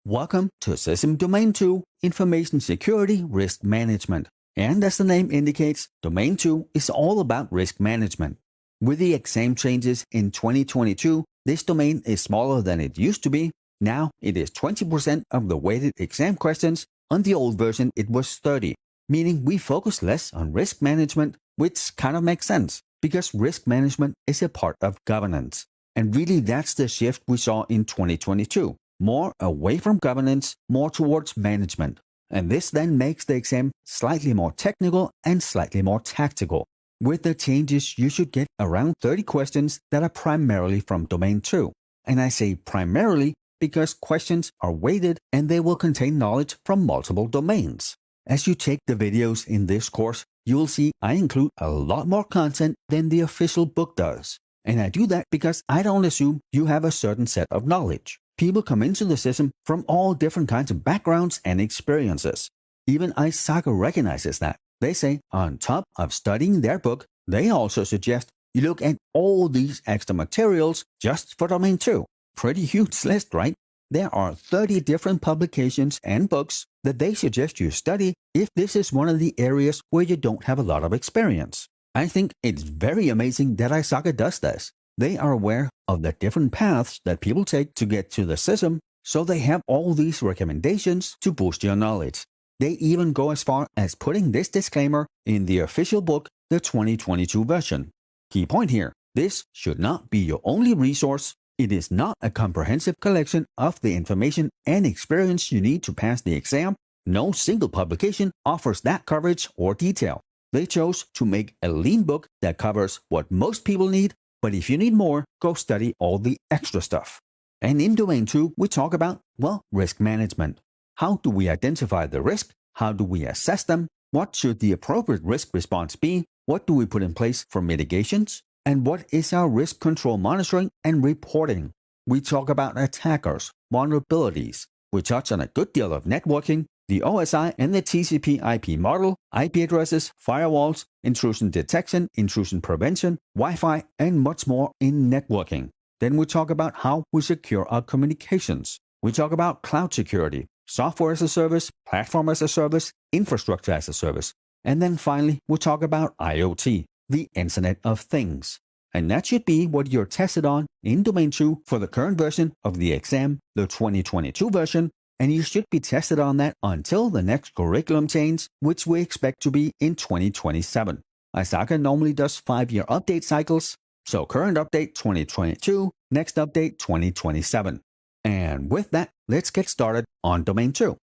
Welcome to CISM Domain 2 Information Security Risk Management. And as the name indicates, Domain 2 is all about risk management. With the exam changes in 2022, this domain is smaller than it used to be. Now it is 20% of the weighted exam questions. On the old version, it was 30, meaning we focus less on risk management, which kind of makes sense because risk management is a part of governance. And really, that's the shift we saw in 2022. More away from governance, more towards management. And this then makes the exam slightly more technical and slightly more tactical. With the changes, you should get around 30 questions that are primarily from Domain 2. And I say primarily because questions are weighted and they will contain knowledge from multiple domains. As you take the videos in this course, you will see I include a lot more content than the official book does. And I do that because I don't assume you have a certain set of knowledge. People come into the system from all different kinds of backgrounds and experiences. Even ISACA recognizes that. They say on top of studying their book, they also suggest you look at all these extra materials just for Domain 2. Pretty huge list, right? There are 30 different publications and books that they suggest you study if this is one of the areas where you don't have a lot of experience. I think it's very amazing that ISACA does this. They are aware of the different paths that people take to get to the system, so they have all these recommendations to boost your knowledge. They even go as far as putting this disclaimer in the official book, the 2022 version. Key point here, this should not be your only resource. It is not a comprehensive collection of the information and experience you need to pass the exam. No single publication offers that coverage or detail. They chose to make a lean book that covers what most people need. But if you need more, go study all the extra stuff. And in Domain 2, we talk about, risk management. How do we identify the risk? How do we assess them? What should the appropriate risk response be? What do we put in place for mitigations? And what is our risk control monitoring and reporting? We talk about attackers, vulnerabilities. We touch on a good deal of networking, the OSI and the TCP/IP model, IP addresses, firewalls, intrusion detection, intrusion prevention, Wi-Fi, and much more in networking. Then we talk about how we secure our communications. We talk about cloud security, software as a service, platform as a service, infrastructure as a service. And then finally, we talk about IoT, the Internet of Things. And that should be what you're tested on in Domain 2 for the current version of the exam, the 2022 version. And you should be tested on that until the next curriculum change, which we expect to be in 2027. ISACA normally does 5-year update cycles, so current update 2022, next update 2027. And with that, let's get started on Domain 2.